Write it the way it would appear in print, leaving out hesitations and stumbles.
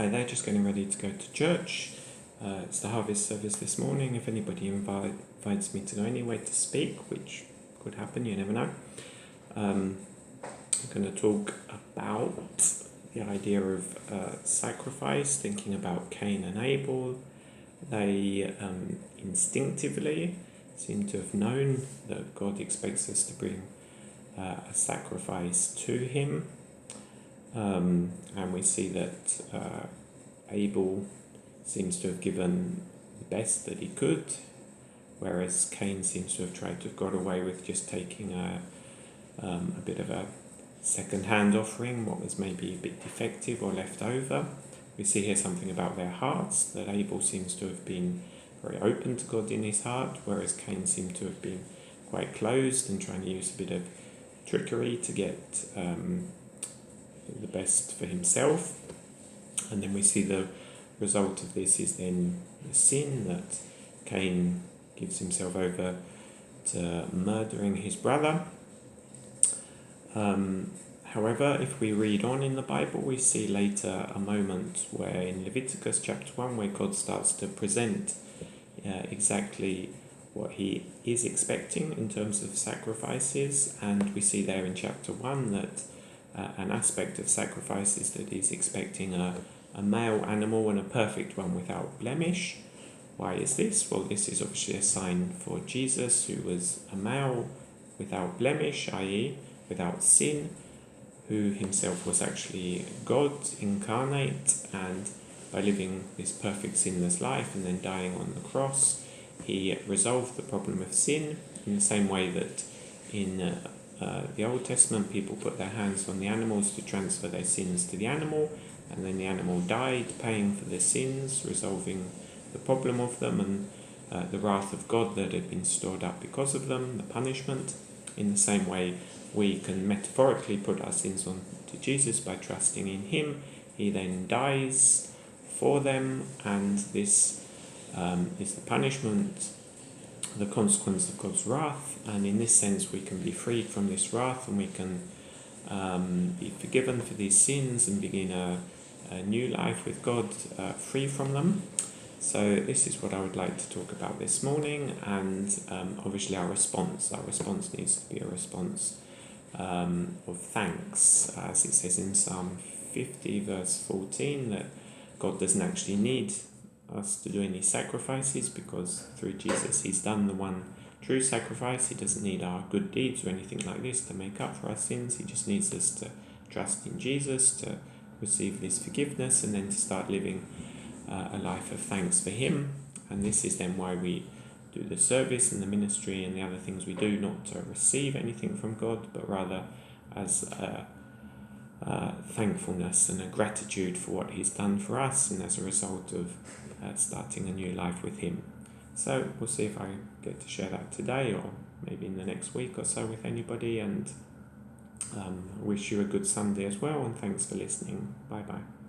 Hi there, just getting ready to go to church. It's the harvest service this morning. If anybody invites me to go anywhere to speak, which could happen, you never know. I'm going to talk about the idea of sacrifice, thinking about Cain and Abel. They instinctively seem to have known that God expects us to bring a sacrifice to him. And we see that Abel seems to have given the best that he could, whereas Cain seems to have tried to have got away with just taking a bit of a second-hand offering, what was maybe a bit defective or left over. We see here something about their hearts, that Abel seems to have been very open to God in his heart, whereas Cain seemed to have been quite closed and trying to use a bit of trickery to get the best for himself. And then we see the result of this is then the sin, that Cain gives himself over to murdering his brother. However, if we read on in the Bible, we see later a moment where in Leviticus chapter 1 where God starts to present exactly what he is expecting in terms of sacrifices, and we see there in chapter 1 that an aspect of sacrifice is that he's expecting a male animal and a perfect one without blemish. Why is this? Well, this is obviously a sign for Jesus, who was a male without blemish, i.e. without sin, who himself was actually God incarnate, and by living this perfect sinless life and then dying on the cross, he resolved the problem of sin in the same way that in the Old Testament people put their hands on the animals to transfer their sins to the animal, and then the animal died, paying for their sins, resolving the problem of them and the wrath of God that had been stored up because of them, the punishment. In the same way, we can metaphorically put our sins on to Jesus by trusting in him. He then dies for them, and this is the punishment, the consequence of God's wrath, and in this sense we can be freed from this wrath, and we can be forgiven for these sins and begin a new life with God, free from them. So this is what I would like to talk about this morning, and obviously our response needs to be a response of thanks, as it says in Psalm 50 verse 14 that God doesn't actually need us to do any sacrifices, because through Jesus he's done the one true sacrifice. He doesn't need our good deeds or anything like this to make up for our sins. He just needs us to trust in Jesus, to receive this forgiveness, and then to start living a life of thanks for him. And this is then why we do the service and the ministry and the other things we do, not to receive anything from God, but rather as a thankfulness and a gratitude for what he's done for us, and as a result of starting a new life with him. So we'll see if I get to share that today, or maybe in the next week or so with anybody, and wish you a good Sunday as well, and thanks for listening. Bye bye.